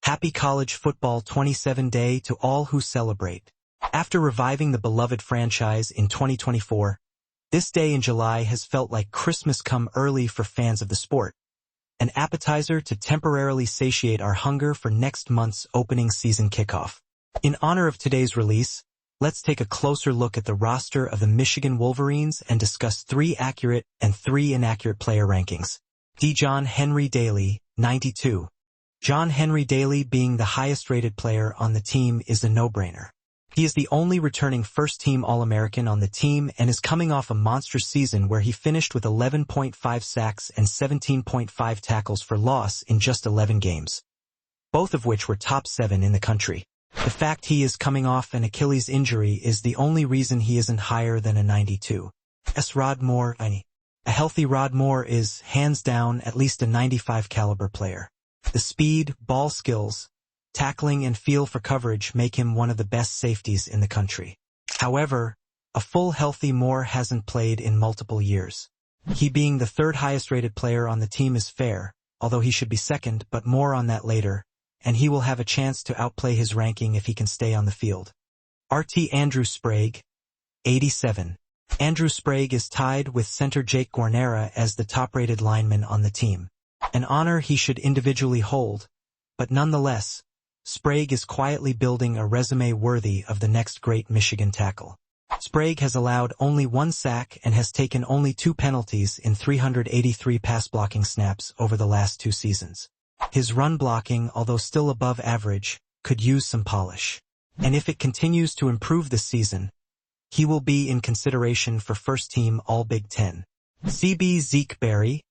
Happy College Football 27 Day to all who celebrate. After reviving the beloved franchise in 2024, this day in July has felt like Christmas come early for fans of the sport, an appetizer to temporarily satiate our hunger for next month's opening season kickoff. In honor of today's release, let's take a closer look at the roster of the Michigan Wolverines and discuss 3 accurate and 3 inaccurate player rankings. D. John Henry Daly, 92. John Henry Daly being the highest-rated player on the team is a no-brainer. He is the only returning first-team All-American on the team and is coming off a monstrous season where he finished with 11.5 sacks and 17.5 tackles for loss in just 11 games, both of which were top 7 in the country. The fact he is coming off an Achilles injury is the only reason he isn't higher than a 92. Rod Moore. A healthy Rod Moore is, hands down, at least a 95 caliber player. The speed, ball skills, tackling and feel for coverage make him one of the best safeties in the country. However, a full healthy Moore hasn't played in multiple years. He being the 3rd highest rated player on the team is fair, although he should be 2nd, but more on that later, and he will have a chance to outplay his ranking if he can stay on the field. RT Andrew Sprague, 87. Andrew Sprague is tied with center Jake Guarnera as the top-rated lineman on the team. An honor he should individually hold, but nonetheless, Sprague is quietly building a resume worthy of the next great Michigan tackle. Sprague has allowed only 1 sack and has taken only 2 penalties in 383 pass-blocking snaps over the last 2 seasons. His run blocking, although still above average, could use some polish. And if it continues to improve this season, he will be in consideration for first-team All-Big Ten. CB Zeke Berry,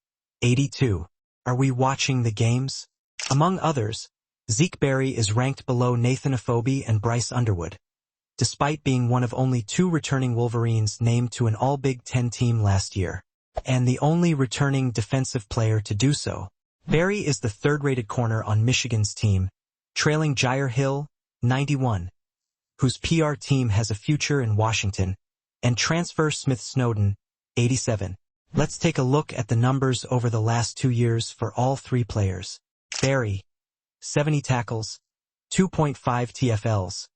82. Are we watching the games? Among others, Zeke Berry is ranked below Nathan Afobe and Bryce Underwood, despite being one of only 2 returning Wolverines named to an All-Big Ten team last year, and the only returning defensive player to do so. Berry is the 3rd-rated corner on Michigan's team, trailing Jair Hill, 91, whose PR team has a future in Washington, and transfer Smith Snowden, 87. Let's take a look at the numbers over the last 2 years for all 3 players. Berry, 70 tackles, 2.5 TFLs,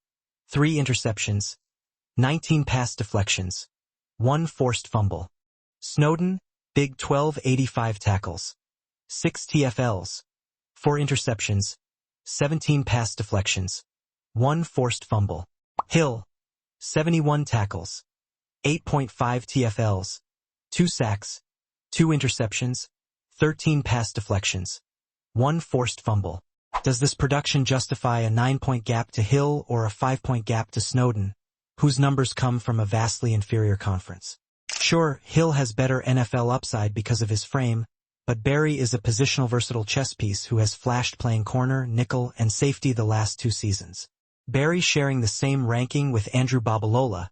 3 interceptions, 19 pass deflections, 1 forced fumble. Snowden, Big 12, 85 tackles, 6 TFLs, 4 interceptions, 17 pass deflections, 1 forced fumble. Hill, 71 tackles, 8.5 TFLs, 2 sacks, 2 interceptions, 13 pass deflections, 1 forced fumble. Does this production justify a 9-point gap to Hill or a 5-point gap to Snowden, whose numbers come from a vastly inferior conference? Sure, Hill has better NFL upside because of his frame, but Berry is a positional versatile chess piece who has flashed playing corner, nickel, and safety the last 2 seasons. Berry sharing the same ranking with Andrew Babalola,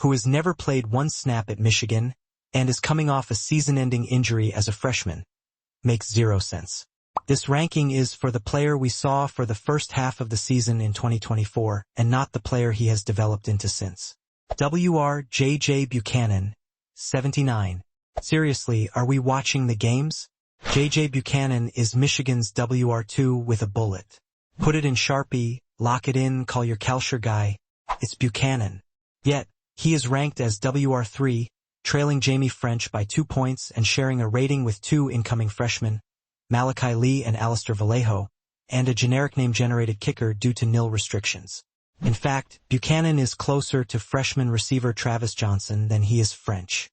who has never played 1 snap at Michigan and is coming off a season-ending injury as a freshman, makes 0 sense. This ranking is for the player we saw for the first half of the season in 2024 and not the player he has developed into since. J.J. Buchanan, 79. Seriously, are we watching the games? J.J. Buchanan is Michigan's WR2 with a bullet. Put it in Sharpie, lock it in, call your Kalsher guy. It's Buchanan. Yet, he is ranked as WR3, trailing Jamie French by 2 points and sharing a rating with 2 incoming freshmen, Malachi Lee and Alistair Vallejo, and a generic name-generated kicker due to nil restrictions. In fact, Buchanan is closer to freshman receiver Travis Johnson than he is French.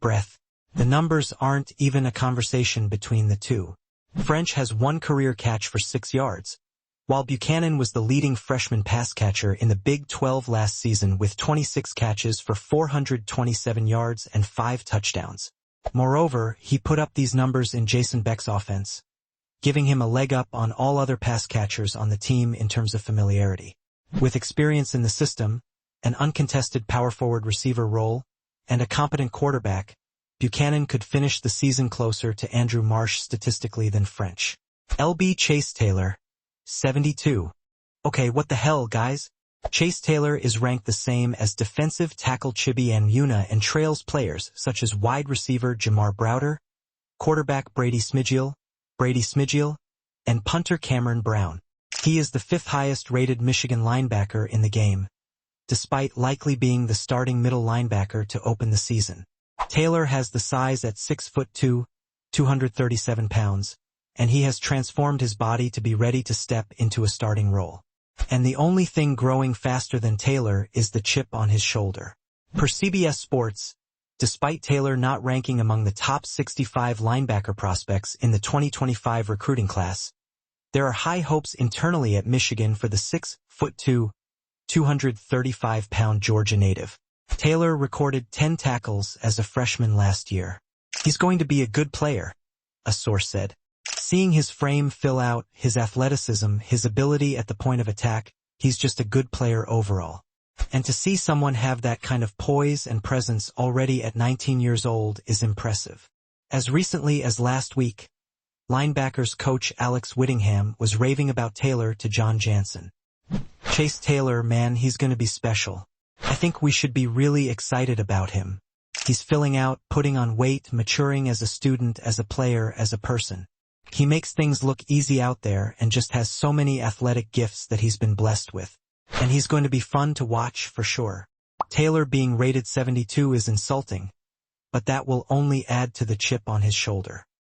Breath. The numbers aren't even a conversation between the 2. French has 1 career catch for 6 yards, while Buchanan was the leading freshman pass catcher in the Big 12 last season with 26 catches for 427 yards and 5 touchdowns. Moreover, he put up these numbers in Jason Beck's offense, giving him a leg up on all other pass catchers on the team in terms of familiarity. With experience in the system, an uncontested power forward receiver role, and a competent quarterback, Buchanan could finish the season closer to Andrew Marsh statistically than French. LB Chase Taylor, 72. Okay, what the hell, guys? Chase Taylor is ranked the same as defensive tackle Chibi Anwuna and trails players such as wide receiver Jamar Browder, quarterback Brady Smigiel, and punter Cameron Brown. He is the fifth highest rated Michigan linebacker in the game, despite likely being the starting middle linebacker to open the season. Taylor has the size at 6'2", 237 pounds, and he has transformed his body to be ready to step into a starting role. And the only thing growing faster than Taylor is the chip on his shoulder. Per CBS Sports, despite Taylor not ranking among the top 65 linebacker prospects in the 2025 recruiting class, there are high hopes internally at Michigan for the 6'2", 235-pound Georgia native. Taylor recorded 10 tackles as a freshman last year. He's going to be a good player, a source said. Seeing his frame fill out, his athleticism, his ability at the point of attack, he's just a good player overall. And to see someone have that kind of poise and presence already at 19 years old is impressive. As recently as last week, linebackers coach Alex Whittingham was raving about Taylor to John Jansen. Chase Taylor, man, he's going to be special. I think we should be really excited about him. He's filling out, putting on weight, maturing as a student, as a player, as a person. He makes things look easy out there and just has so many athletic gifts that he's been blessed with. And he's going to be fun to watch for sure. Taylor being rated 72 is insulting, but that will only add to the chip on his shoulder.